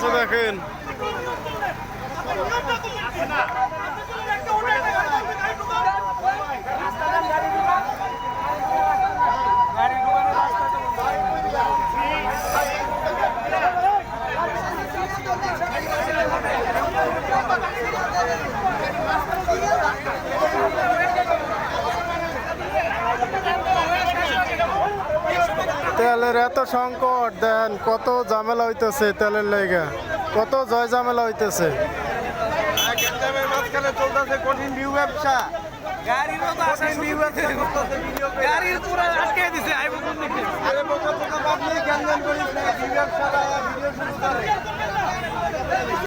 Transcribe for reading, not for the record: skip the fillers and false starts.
আছে দেখেন। তেলের এত সংকট, দেন কত ঝামেলা হইতেছে তেলের লেগে, কত জয় ঝামেলা হইতেছে। কঠিন ভিউ ব্যবসা